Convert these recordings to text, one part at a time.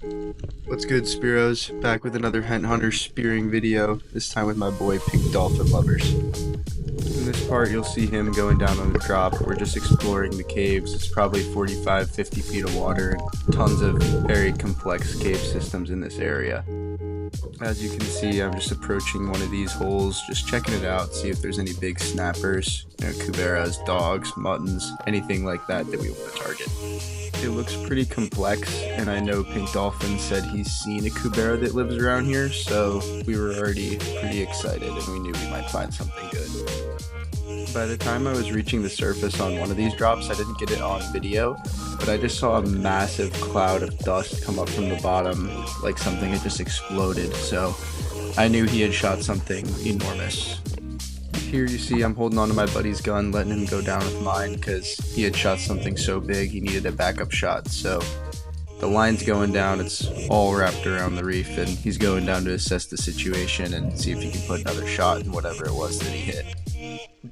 What's good, Spearos? Back with another Hent Hunter spearing video, this time with my boy PinkDolphinLovers. In this part, you'll see him going down on the drop. We're just exploring the caves. It's probably 45-50 feet of water and tons of very complex cave systems in this area. As you can see, I'm just approaching one of these holes, just checking it out, see if there's any big snappers, cuberas, dogs, muttons, anything like that we want to target. It looks pretty complex, and I know Pink Dolphin said he's seen a cubera that lives around here, so we were already pretty excited and we knew we might find something good. By the time I was reaching the surface on one of these drops, I didn't get it on video, but I just saw a massive cloud of dust come up from the bottom, like something had just exploded, so I knew he had shot something enormous. Here you see I'm holding onto my buddy's gun, letting him go down with mine because he had shot something so big he needed a backup shot. So the line's going down, it's all wrapped around the reef, and he's going down to assess the situation and see if he can put another shot in whatever it was that he hit.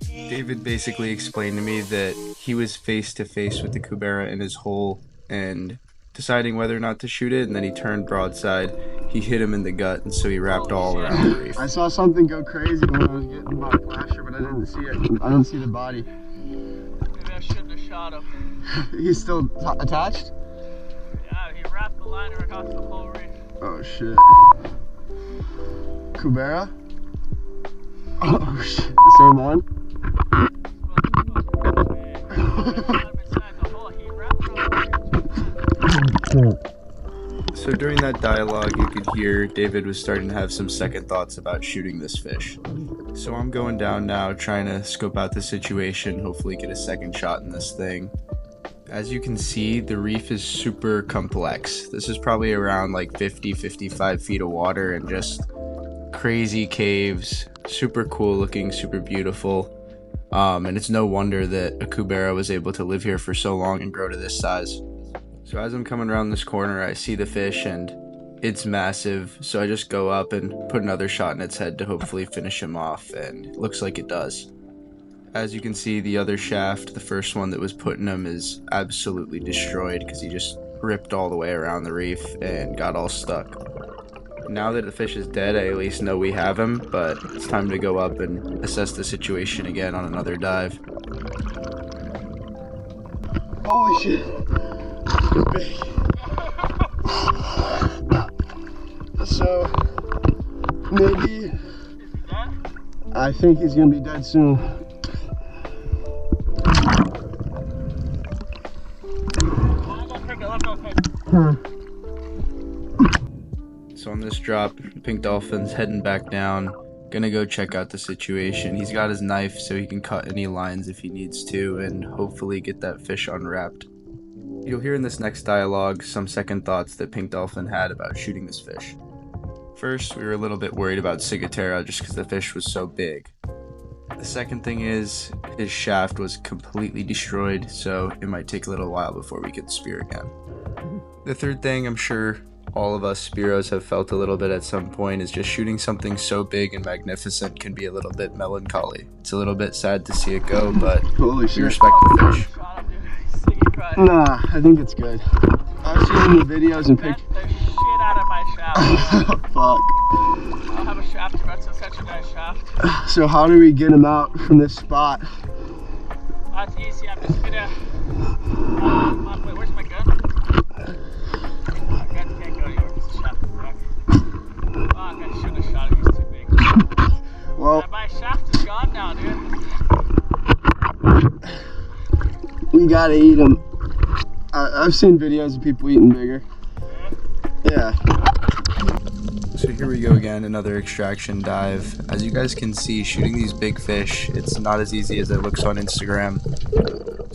David basically explained to me that he was face to face with the cubera in his hole and deciding whether or not to shoot it, and then he turned broadside. He hit him in the gut, and so he wrapped all around the reef. I saw something go crazy when I was getting my flasher, but I didn't see it. I didn't see the body. Maybe I shouldn't have shot him. He's still attached? Yeah, he wrapped the liner across the whole reef. Oh shit. Cubera? Oh shit, the same one? So during that dialogue, you could hear David was starting to have some second thoughts about shooting this fish. So I'm going down now, trying to scope out the situation, hopefully get a second shot in this thing. As you can see, the reef is super complex. This is probably around like 50-55 feet of water and just crazy caves, super cool looking, super beautiful. And it's no wonder that a cubera was able to live here for so long and grow to this size. So as I'm coming around this corner, I see the fish and it's massive, so I just go up and put another shot in its head to hopefully finish him off, and it looks like it does. As you can see, the other shaft, the first one that was put in him, is absolutely destroyed because he just ripped all the way around the reef and got all stuck. Now that the fish is dead, I at least know we have him, but it's time to go up and assess the situation again on another dive. Holy shit. Big. So maybe I think he's gonna be dead soon. So on this drop, Pink Dolphin's heading back down, gonna go check out the situation. He's got his knife so he can cut any lines if he needs to and hopefully get that fish unwrapped. You'll hear in this next dialogue some second thoughts that Pink Dolphin had about shooting this fish. First, we were a little bit worried about ciguatera just because the fish was so big. The second thing is, his shaft was completely destroyed, so it might take a little while before we could spear again. The third thing I'm sure all of us spearos have felt a little bit at some point is just shooting something so big and magnificent can be a little bit melancholy. It's a little bit sad to see it go, but we respect the fish. Nah, I think it's good. I've seen the videos and picked the shit out of my shaft. Fuck. I don't have a shaft, but it's such a nice shaft. So how do we get him out from this spot? That's easy. I'm just gonna. Wait, where's my gun? My gun can't go anywhere because the shaft is wrecked. Fuck, I shouldn't have shot it. He's too big. Well, Yeah, my shaft is gone now, dude. we gotta eat him. I've seen videos of people eating bigger. Yeah. So here we go again, another extraction dive. As you guys can see, shooting these big fish, it's not as easy as it looks on Instagram.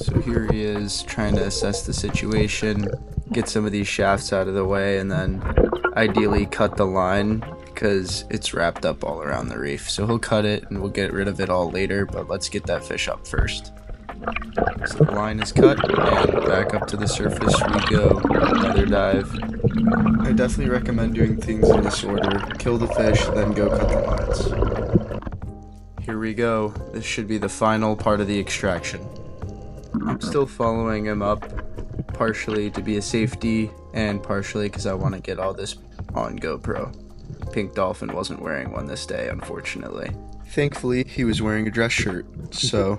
So here he is trying to assess the situation, get some of these shafts out of the way, and then ideally cut the line because it's wrapped up all around the reef. So he'll cut it and we'll get rid of it all later, but let's get that fish up first. So the line is cut and back up to the surface we go. Another dive. I definitely recommend doing things in this order. Kill the fish, then go cut the lines. Here we go. This should be the final part of the extraction. I'm still following him up, partially to be a safety, and partially because I want to get all this on GoPro. Pink Dolphin wasn't wearing one this day, unfortunately. Thankfully, he was wearing a dress shirt, so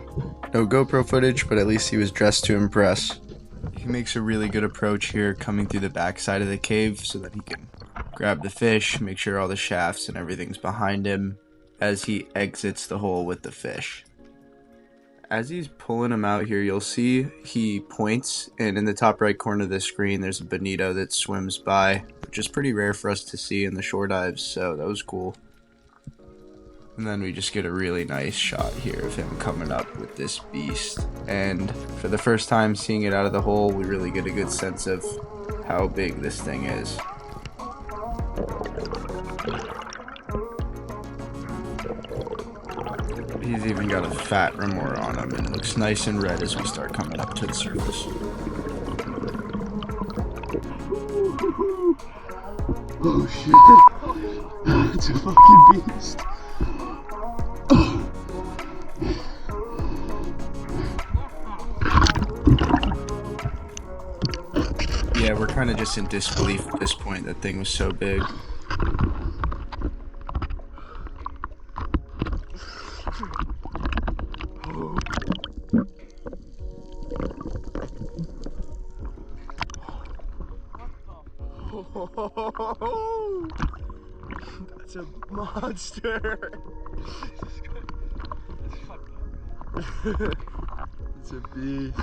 no GoPro footage, but at least he was dressed to impress. He makes a really good approach here, coming through the back side of the cave so that he can grab the fish, make sure all the shafts and everything's behind him as he exits the hole with the fish. As he's pulling him out here, you'll see he points, and in the top right corner of the screen there's a bonito that swims by, which is pretty rare for us to see in the shore dives, so that was cool. And then we just get a really nice shot here of him coming up with this beast. And for the first time seeing it out of the hole, we really get a good sense of how big this thing is. He's even got a fat remora on him and looks nice and red as we start coming up to the surface. Oh shit, it's a fucking beast. Yeah, we're kind of just in disbelief at this point. That thing was so big. Oh, that's a monster. It's a beast.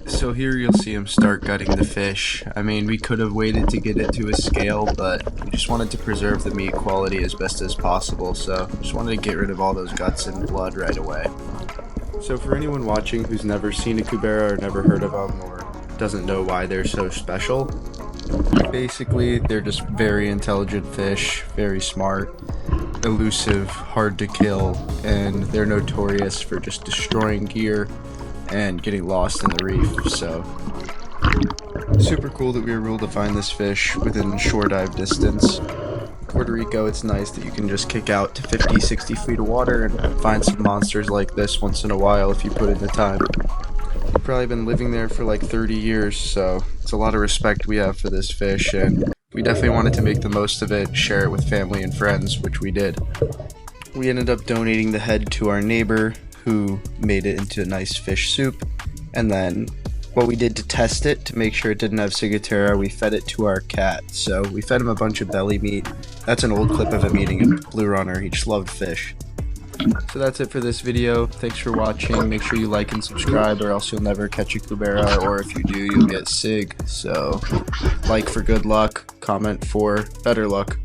So here you'll see him start gutting the fish. I mean, we could have waited to get it to a scale, but we just wanted to preserve the meat quality as best as possible, so just wanted to get rid of all those guts and blood right away. So for anyone watching who's never seen a Cubera or never heard of them or doesn't know why they're so special, basically they're just very intelligent fish, very smart, elusive, hard to kill, and they're notorious for just destroying gear and getting lost in the reef. So super cool that we were able to find this fish within shore dive distance. Puerto Rico, it's nice that you can just kick out to 50-60 feet of water and find some monsters like this once in a while if you put in the time. We've probably been living there for like 30 years, so it's a lot of respect we have for this fish, and we definitely wanted to make the most of it, share it with family and friends, which we did. We ended up donating the head to our neighbor, who made it into a nice fish soup, and then what we did to test it to make sure it didn't have ciguatera, we fed it to our cat. So we fed him a bunch of belly meat. That's an old clip of him eating a blue runner. He just loved fish. So that's it for this video. Thanks for watching. Make sure you like and subscribe, or else you'll never catch a Cubera, or if you do, you'll get sig. So like for good luck, comment for better luck.